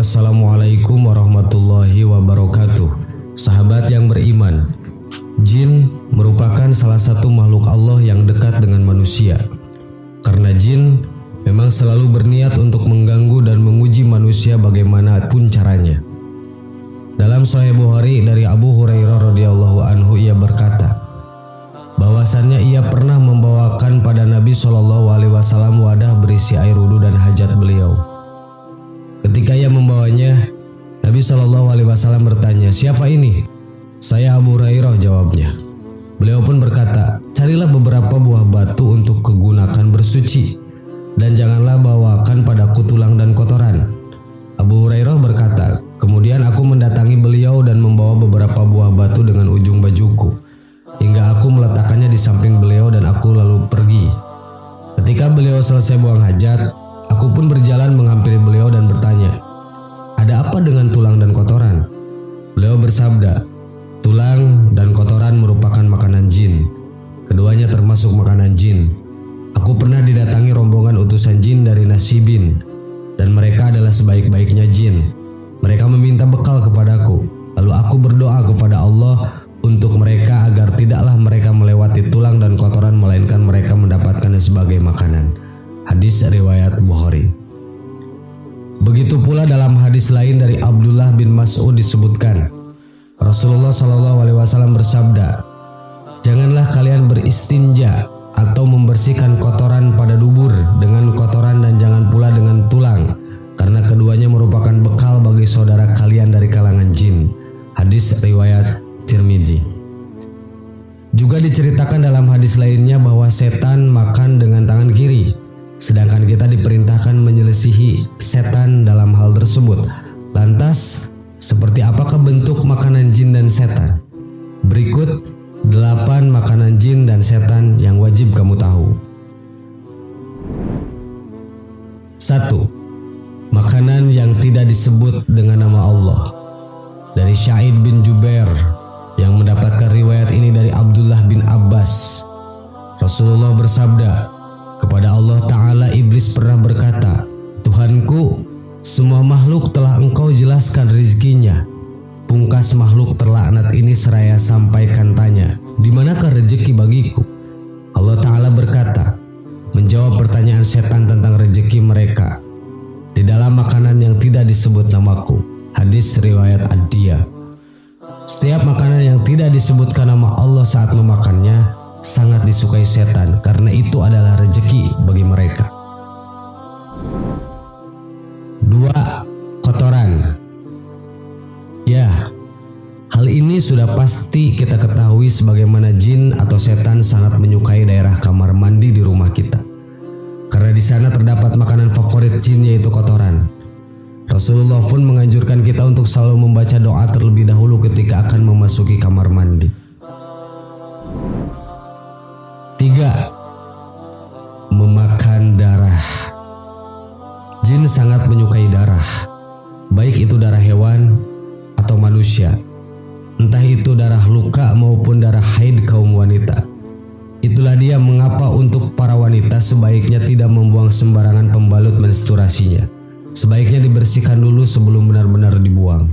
Assalamualaikum warahmatullahi wabarakatuh. Sahabat yang beriman, jin merupakan salah satu makhluk Allah yang dekat dengan manusia. Karena jin memang selalu berniat untuk mengganggu dan menguji manusia bagaimanapun caranya. Dalam Sahih Bukhari dari Abu Hurairah radhiyallahu anhu, ia berkata bahwasannya ia pernah membawakan pada Nabi SAW wadah berisi air wudhu dan hajat beliau. Ketika ia membawanya, Nabi SAW bertanya, "Siapa ini?" "Saya Abu Hurairah," jawabnya. Beliau pun berkata, "Carilah beberapa buah batu untuk kegunakan bersuci, dan janganlah bawakan padaku tulang dan kotoran." Abu Hurairah berkata, "Kemudian aku mendatangi beliau dan membawa beberapa buah batu dengan ujung bajuku, hingga aku meletakkannya di samping beliau dan aku lalu pergi. Ketika beliau selesai buang hajat, aku pun berjalan menghampiri beliau dan bertanya, 'Ada apa dengan tulang dan kotoran?' Beliau bersabda, 'Tulang dan kotoran merupakan makanan jin. Keduanya termasuk makanan jin. Aku pernah didatangi rombongan utusan jin dari Nasibin, dan mereka adalah sebaik-baiknya jin. Mereka meminta bekal kepadaku, lalu aku berdoa kepada Allah untuk mereka agar tidaklah mereka melewati tulang dan kotoran, melainkan mereka mendapatkannya sebagai makanan." Hadis riwayat Bukhari. Begitu pula dalam hadis lain dari Abdullah bin Mas'ud disebutkan, Rasulullah SAW bersabda, "Janganlah kalian beristinja atau membersihkan kotoran pada dubur dengan kotoran, dan jangan pula dengan tulang, karena keduanya merupakan bekal bagi saudara kalian dari kalangan jin." Hadis riwayat Tirmidzi. Juga diceritakan dalam hadis lainnya bahwa setan makan dengan tangan kiri, sedangkan kita diperintahkan menyelisihi setan dalam hal tersebut. Lantas, seperti apakah bentuk makanan jin dan setan? Berikut 8 makanan jin dan setan yang wajib kamu tahu. 1. Makanan yang tidak disebut dengan nama Allah. Dari Sa'id bin Jubair yang mendapatkan riwayat ini dari Abdullah bin Abbas, Rasulullah bersabda, "Kepada Allah Ta'ala iblis pernah berkata, 'Tuhanku, semua makhluk telah engkau jelaskan rizkinya. Pungkas makhluk terlaknat ini seraya sampaikan tanya, di manakah rezeki bagiku?' Allah Ta'ala berkata, menjawab pertanyaan setan tentang rezeki mereka, 'Di dalam makanan yang tidak disebut namaku.' Hadis riwayat Ad-Diyah. Setiap makanan yang tidak disebutkan nama Allah saat memakannya sangat disukai setan, karena itu adalah rezeki bagi mereka. 2. Kotoran. Ya, hal ini sudah pasti kita ketahui sebagaimana jin atau setan sangat menyukai daerah kamar mandi di rumah kita, karena di sana terdapat makanan favorit jin, yaitu kotoran. Rasulullah pun menganjurkan kita untuk selalu membaca doa terlebih dahulu ketika akan memasuki kamar mandi. 3. Memakan darah. Jin sangat menyukai darah, baik itu darah hewan atau manusia, entah itu darah luka maupun darah haid kaum wanita. Itulah dia mengapa untuk para wanita sebaiknya tidak membuang sembarangan pembalut menstruasinya. Sebaiknya dibersihkan dulu sebelum benar-benar dibuang.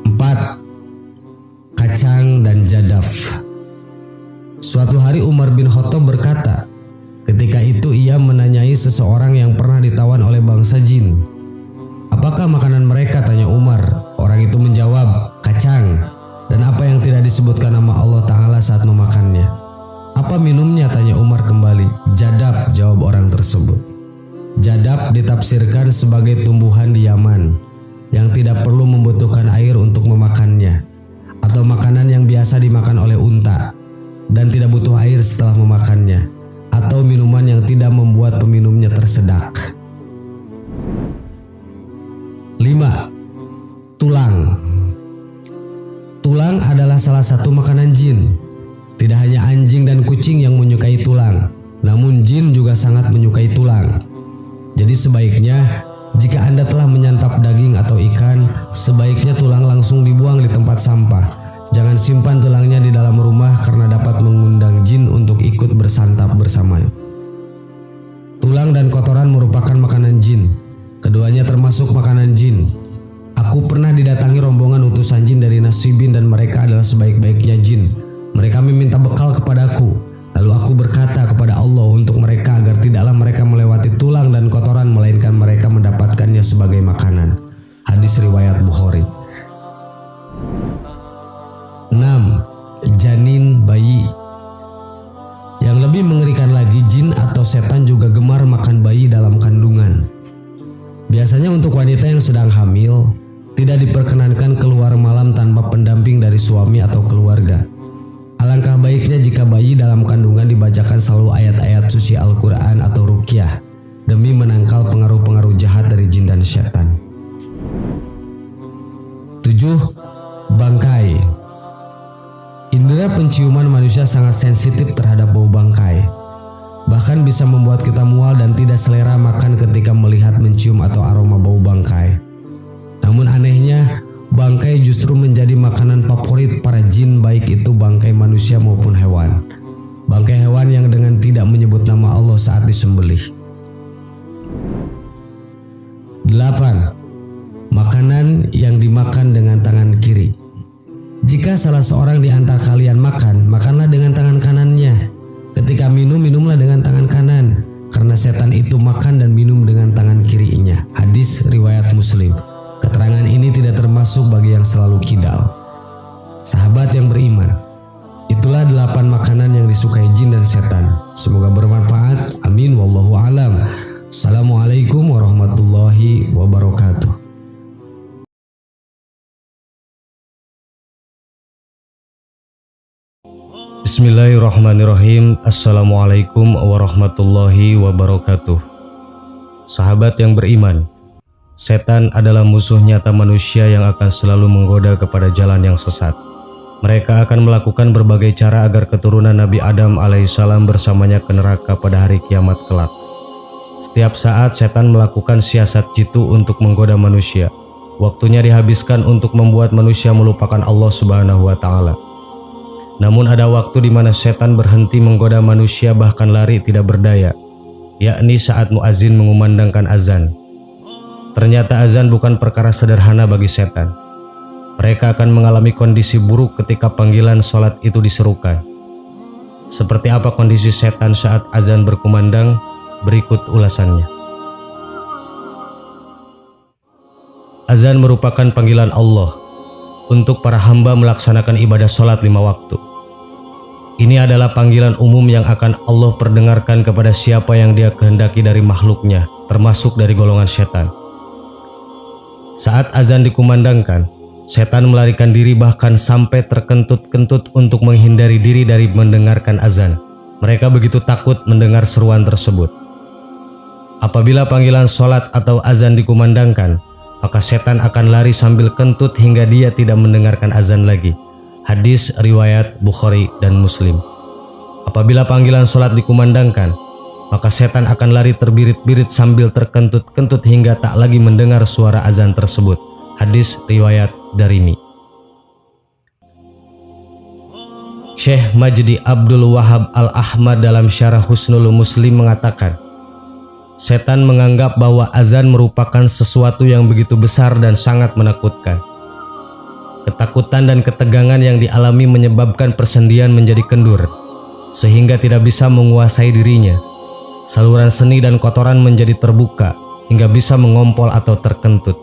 4. Kacang dan jadaf. Suatu hari Umar bin Khattab berkata, ketika itu ia menanyai seseorang yang pernah ditawan oleh bangsa jin, "Apakah makanan mereka?" tanya Umar. Orang itu menjawab, "Kacang, dan apa yang tidak disebutkan nama Allah Ta'ala saat memakannya." "Apa minumnya?" tanya Umar kembali. "Jadab," jawab orang tersebut. Jadab ditafsirkan sebagai tumbuhan di Yaman yang tidak perlu membutuhkan air untuk memakannya, atau makanan yang biasa dimakan oleh unta dan tidak butuh air setelah memakannya, atau minuman yang tidak membuat peminumnya tersedak. 5. Tulang. Tulang adalah salah satu makanan jin. Tidak hanya anjing dan kucing yang menyukai tulang, namun jin juga sangat menyukai tulang. Jadi sebaiknya jika Anda telah menyantap daging atau ikan, sebaiknya tulang langsung dibuang di tempat sampah. Jangan simpan tulangnya di dalam rumah karena dapat mengundang jin untuk ikut bersantap bersama. Tulang dan kotoran merupakan makanan jin. menggunakannya sebagai makanan. Hadis riwayat Bukhari. 6. Janin bayi. Yang lebih mengerikan lagi, jin atau setan juga gemar makan bayi dalam kandungan. Biasanya untuk wanita yang sedang hamil, tidak diperkenankan keluar malam tanpa pendamping dari suami atau keluarga. Alangkah baiknya jika bayi dalam kandungan dibacakan selalu ayat-ayat suci Al-Quran atau ruqyah demi menangkal pengaruh-pengaruh jahat dari jin dan setan. 7. Bangkai. Indera penciuman manusia sangat sensitif terhadap bau bangkai. Bahkan bisa membuat kita mual dan tidak selera makan ketika melihat, mencium atau aroma bau bangkai. Namun anehnya, bangkai justru menjadi makanan favorit para jin, baik itu bangkai manusia maupun hewan. Bangkai hewan yang dengan tidak menyebut nama Allah saat disembelih. 8. Makanan yang dimakan dengan tangan kiri. Jika salah seorang di antara kalian makan, makanlah dengan tangan kanannya. Ketika minum, minumlah dengan tangan kanan, karena setan itu makan dan minum dengan tangan kirinya. Hadis riwayat Muslim. Keterangan ini tidak termasuk bagi yang selalu kidal. Sahabat yang beriman, itulah 8 makanan yang disukai jin dan setan. Semoga bermanfaat. Amin. Wallahu alam. Assalamualaikum warahmatullahi wabarakatuh. Bismillahirrahmanirrahim. Assalamualaikum warahmatullahi wabarakatuh. Sahabat yang beriman, setan adalah musuh nyata manusia yang akan selalu menggoda kepada jalan yang sesat. Mereka akan melakukan berbagai cara agar keturunan Nabi Adam alaihissalam bersamanya ke neraka pada hari kiamat kelak. Setiap saat setan melakukan siasat jitu untuk menggoda manusia. Waktunya dihabiskan untuk membuat manusia melupakan Allah Subhanahu wa Ta'ala. Namun ada waktu di mana setan berhenti menggoda manusia, bahkan lari tidak berdaya, yakni saat muazin mengumandangkan azan. Ternyata azan bukan perkara sederhana bagi setan. Mereka akan mengalami kondisi buruk ketika panggilan sholat itu diserukan. Seperti apa kondisi setan saat azan berkumandang? Berikut ulasannya. Azan merupakan panggilan Allah untuk para hamba melaksanakan ibadah sholat 5 waktu. Ini adalah panggilan umum yang akan Allah perdengarkan kepada siapa yang Dia kehendaki dari makhluknya, termasuk dari golongan setan. Saat azan dikumandangkan, setan melarikan diri bahkan sampai terkentut-kentut untuk menghindari diri dari mendengarkan azan. Mereka begitu takut mendengar seruan tersebut. Apabila panggilan sholat atau azan dikumandangkan, maka setan akan lari sambil kentut hingga dia tidak mendengarkan azan lagi. Hadis riwayat Bukhari dan Muslim. Apabila panggilan sholat dikumandangkan, maka setan akan lari terbirit-birit sambil terkentut-kentut hingga tak lagi mendengar suara azan tersebut. Hadis riwayat Darimi. Syekh Majdi Abdul Wahab Al-Ahmad dalam Syarah Husnul Muslim mengatakan, setan menganggap bahwa azan merupakan sesuatu yang begitu besar dan sangat menakutkan. Ketakutan dan ketegangan yang dialami menyebabkan persendian menjadi kendur, sehingga tidak bisa menguasai dirinya. Saluran seni dan kotoran menjadi terbuka, hingga bisa mengompol atau terkentut.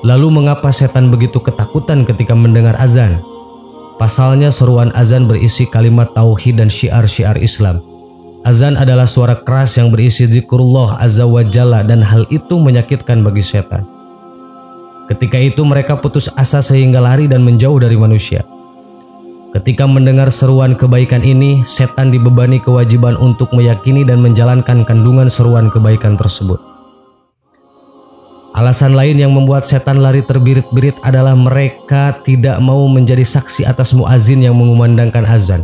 Lalu mengapa setan begitu ketakutan ketika mendengar azan? Pasalnya seruan azan berisi kalimat tauhid dan syiar-syiar Islam. Azan adalah suara keras yang berisi zikrullah azza wa jalla, dan hal itu menyakitkan bagi setan. Ketika itu mereka putus asa sehingga lari dan menjauh dari manusia. Ketika mendengar seruan kebaikan ini, setan dibebani kewajiban untuk meyakini dan menjalankan kandungan seruan kebaikan tersebut. Alasan lain yang membuat setan lari terbirit-birit adalah mereka tidak mau menjadi saksi atas muazin yang mengumandangkan azan.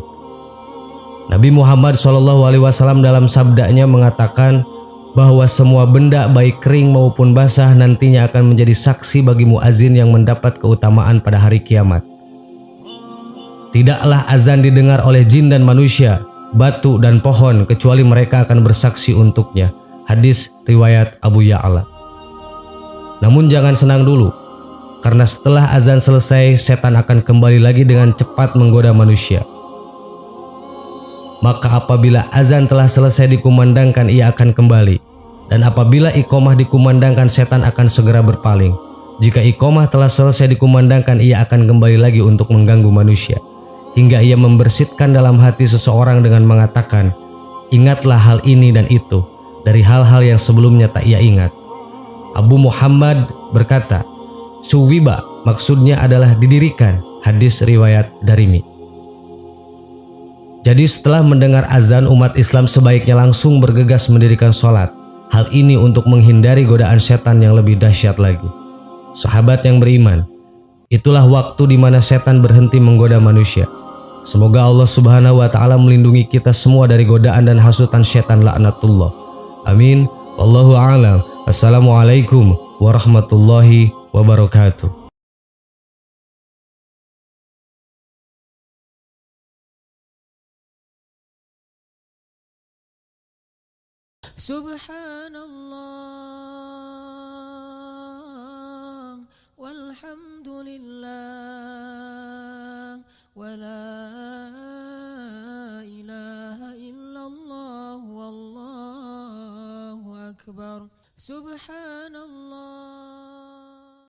Nabi Muhammad SAW dalam sabdanya mengatakan bahwa semua benda baik kering maupun basah nantinya akan menjadi saksi bagi muazin yang mendapat keutamaan pada hari kiamat. Tidaklah azan didengar oleh jin dan manusia, batu dan pohon, kecuali mereka akan bersaksi untuknya. Hadis riwayat Abu Ya'la. Namun jangan senang dulu, karena setelah azan selesai, setan akan kembali lagi dengan cepat menggoda manusia. Maka apabila azan telah selesai dikumandangkan, ia akan kembali Dan apabila iqomah dikumandangkan, setan akan segera berpaling. Jika iqomah telah selesai dikumandangkan, ia akan kembali lagi untuk mengganggu manusia, hingga ia membersihkan dalam hati seseorang dengan mengatakan, "Ingatlah hal ini dan itu," dari hal-hal yang sebelumnya tak ia ingat. Abu Muhammad berkata, "Suwiba" maksudnya adalah didirikan. Hadis riwayat Darimi. Jadi setelah mendengar azan, umat Islam sebaiknya langsung bergegas mendirikan sholat. Hal ini untuk menghindari godaan setan yang lebih dahsyat lagi. Sahabat yang beriman, itulah waktu di mana setan berhenti menggoda manusia. Semoga Allah Subhanahu wa Ta'ala melindungi kita semua dari godaan dan hasutan setan laknatullah. Amin. Wallahu a'lam. Assalamualaikum warahmatullahi wabarakatuh. Subhanallah walhamdulillah wa la ilaha illallah wallahu akbar. Subhanallah